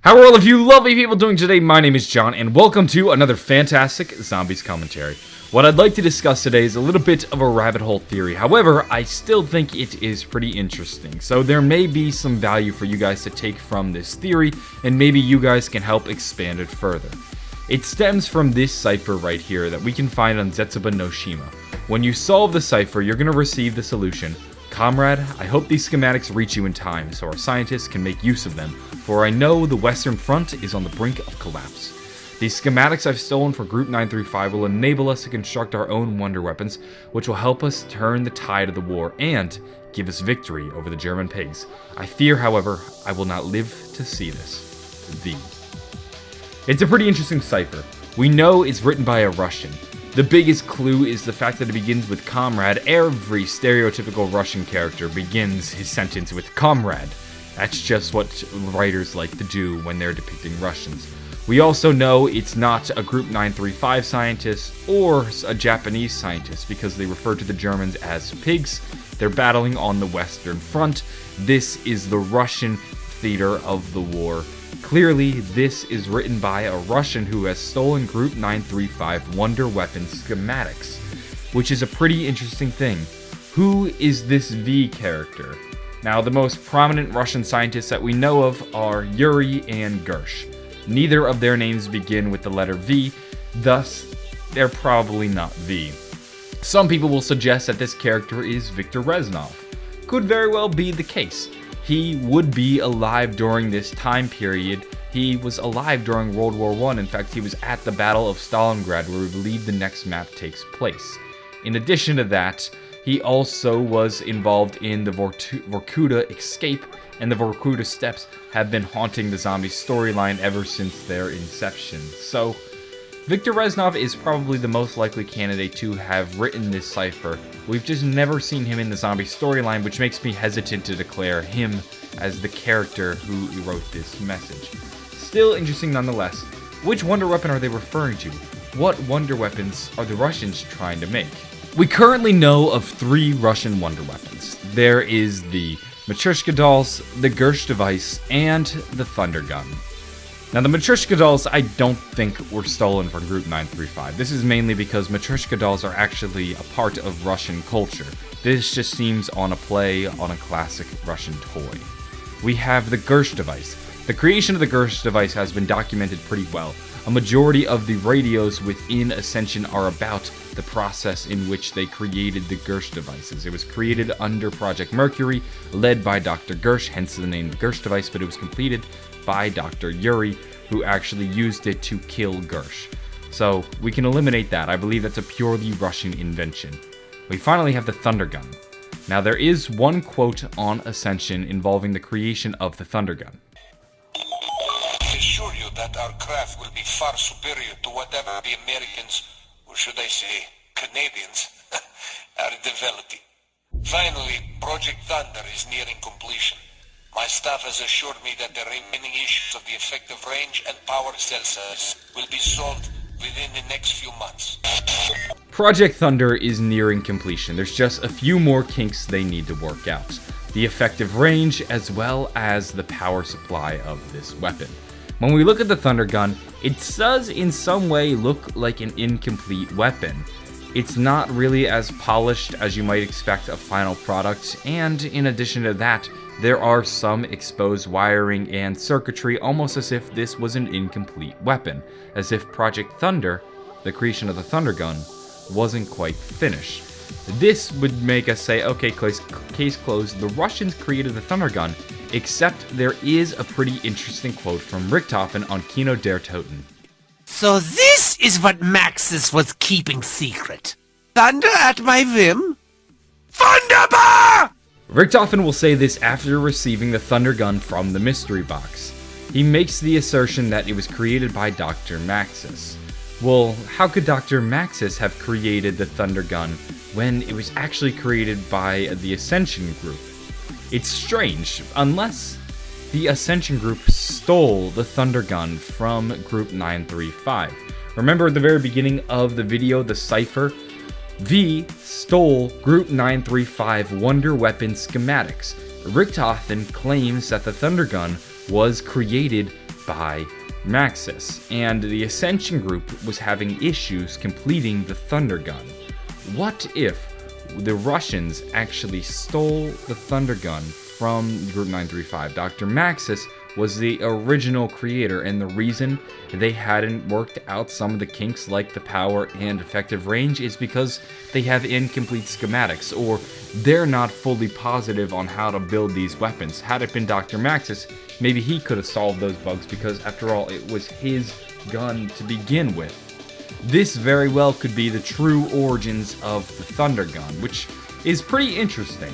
How are all of you lovely people doing today? My name is John, and welcome to another fantastic Zombies commentary. What I'd like to discuss today is a little bit of a rabbit hole theory. However, I still think it is pretty interesting, so there may be some value for you guys to take from this theory, and maybe you guys can help expand it further. It stems from this cipher right here that we can find on Zetsubou no Shima. When you solve the cipher, you're going to receive the solution. Comrade, I hope these schematics reach you in time so our scientists can make use of them, for I know the Western Front is on the brink of collapse. These schematics I've stolen for Group 935 will enable us to construct our own wonder weapons, which will help us turn the tide of the war and give us victory over the German pigs. I fear, however, I will not live to see this. V. It's a pretty interesting cipher. We know it's written by a Russian. The biggest clue is the fact that it begins with Comrade. Every stereotypical Russian character begins his sentence with Comrade. That's just what writers like to do when they're depicting Russians. We also know it's not a Group 935 scientist or a Japanese scientist because they refer to the Germans as pigs. They're battling on the Western Front. This is the Russian theater of the war. Clearly, this is written by a Russian who has stolen Group 935 Wonder Weapon schematics, which is a pretty interesting thing. Who is this V character? Now, the most prominent Russian scientists that we know of are Yuri and Gersh. Neither of their names begin with the letter V, thus, they're probably not V. Some people will suggest that this character is Viktor Reznov. Could very well be the case. He would be alive during this time period. He was alive during World War I. In fact, he was at the Battle of Stalingrad, where we believe the next map takes place. In addition to that, he also was involved in the Vorkuta escape, and the Vorkuta steps have been haunting the zombie storyline ever since their inception. So, Viktor Reznov is probably the most likely candidate to have written this cipher. We've just never seen him in the zombie storyline, which makes me hesitant to declare him as the character who wrote this message. Still interesting nonetheless. Which wonder weapon are they referring to? What wonder weapons are the Russians trying to make? We currently know of 3 Russian wonder weapons. There is the Matryoshka dolls, the Gersh device, and the Thunder Gun. Now, the Matryoshka dolls I don't think were stolen from Group 935. This is mainly because Matryoshka dolls are actually a part of Russian culture. This just seems on a play on a classic Russian toy. We have the Gersh device. The creation of the Gersh device has been documented pretty well. A majority of the radios within Ascension are about the process in which they created the Gersh devices. It was created under Project Mercury, led by Dr. Gersh, hence the name Gersh device, but it was completed by Dr. Yuri, who actually used it to kill Gersh. So we can eliminate that. I believe that's a purely Russian invention. We finally have the Thunder Gun. Now, there is one quote on Ascension involving the creation of the Thunder Gun. I assure you that our craft will be far superior to whatever the Americans, or should I say, Canadians, are developing. Finally, Project Thunder is nearing completion. My staff has assured me that the remaining issues of the effective range and power cell size will be solved within the next few months. Project Thunder is nearing completion. There's just a few more kinks they need to work out. The effective range, as well as the power supply of this weapon. When we look at the Thunder Gun, it does in some way look like an incomplete weapon. It's not really as polished as you might expect a final product, and in addition to that, there are some exposed wiring and circuitry, almost as if this was an incomplete weapon, as if Project Thunder, the creation of the Thunder Gun, wasn't quite finished. This would make us say, okay, case closed, the Russians created the Thunder Gun, except there is a pretty interesting quote from Richthofen on Kino der Toten. So this is what Maxis was keeping secret. Thunder at my whim? Thunderbar! Richthofen will say this after receiving the Thunder Gun from the mystery box. He makes the assertion that it was created by Dr. Maxis. Well, how could Dr. Maxis have created the Thunder Gun when it was actually created by the Ascension group? It's strange, unless the Ascension group stole the Thunder Gun from Group 935. Remember at the very beginning of the video, the cipher? V stole Group 935 Wonder Weapon schematics. Richthofen claims that the Thunder Gun was created by Maxis, and the Ascension group was having issues completing the Thunder Gun. What if the Russians actually stole the Thunder Gun from Group 935? Dr. Maxis was the original creator, and the reason they hadn't worked out some of the kinks like the power and effective range is because they have incomplete schematics, or they're not fully positive on how to build these weapons. Had it been Dr. Maxis, maybe he could have solved those bugs, because after all, it was his gun to begin with. This very well could be the true origins of the Thunder Gun, which is pretty interesting.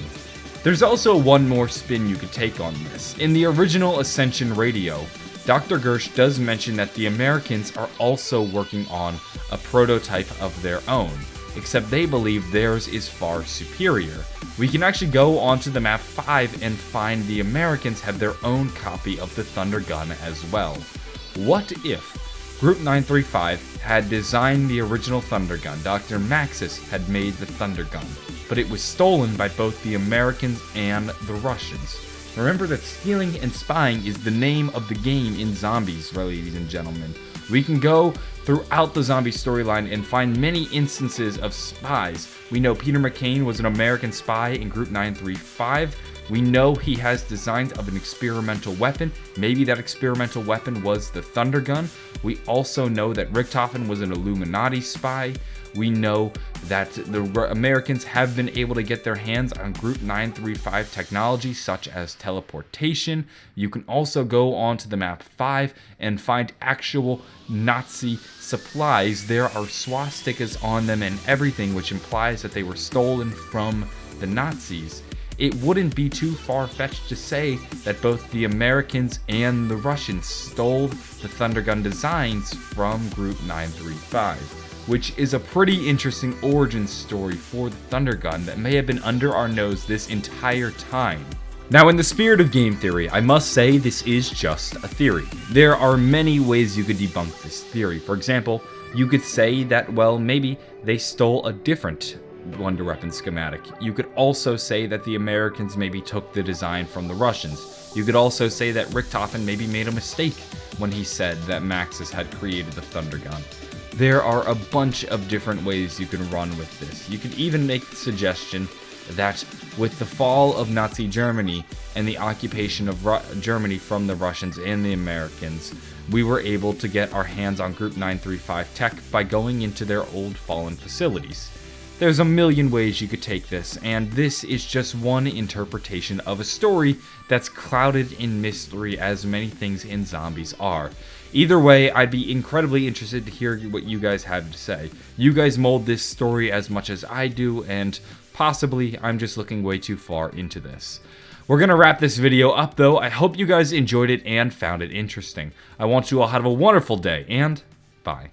There's also one more spin you could take on this. In the original Ascension radio, Dr. Gersh does mention that the Americans are also working on a prototype of their own, except they believe theirs is far superior. We can actually go onto the map 5 and find the Americans have their own copy of the Thunder Gun as well. What if Group 935 had designed the original Thunder Gun? Dr. Maxis had made the Thunder Gun, but it was stolen by both the Americans and the Russians. Remember that stealing and spying is the name of the game in Zombies, ladies and gentlemen. We can go throughout the zombie storyline and find many instances of spies. We know Peter McCain was an American spy in Group 935. We know he has designs of an experimental weapon. Maybe that experimental weapon was the Thunder Gun. We also know that Richtofen was an Illuminati spy. We know that the Americans have been able to get their hands on Group 935 technology, such as teleportation. You can also go on to the map 5 and find actual Nazi supplies. There are swastikas on them and everything, which implies that they were stolen from the Nazis. It wouldn't be too far-fetched to say that both the Americans and the Russians stole the Thunder Gun designs from Group 935, which is a pretty interesting origin story for the Thunder Gun that may have been under our nose this entire time. Now, in the spirit of game theory, I must say this is just a theory. There are many ways you could debunk this theory. For example, you could say that, well, maybe they stole a different Wonder Weapon schematic. You could also say that the Americans maybe took the design from the Russians. You could also say that Richtofen maybe made a mistake when he said that Maxis had created the Thunder Gun. There are a bunch of different ways you can run with this. You could even make the suggestion that with the fall of Nazi Germany and the occupation of Germany from the Russians and the Americans, we were able to get our hands on Group 935 tech by going into their old fallen facilities. There's a million ways you could take this, and this is just one interpretation of a story that's clouded in mystery, as many things in Zombies are. Either way, I'd be incredibly interested to hear what you guys have to say. You guys mold this story as much as I do, and possibly I'm just looking way too far into this. We're going to wrap this video up, though. I hope you guys enjoyed it and found it interesting. I want you all to have a wonderful day, and bye.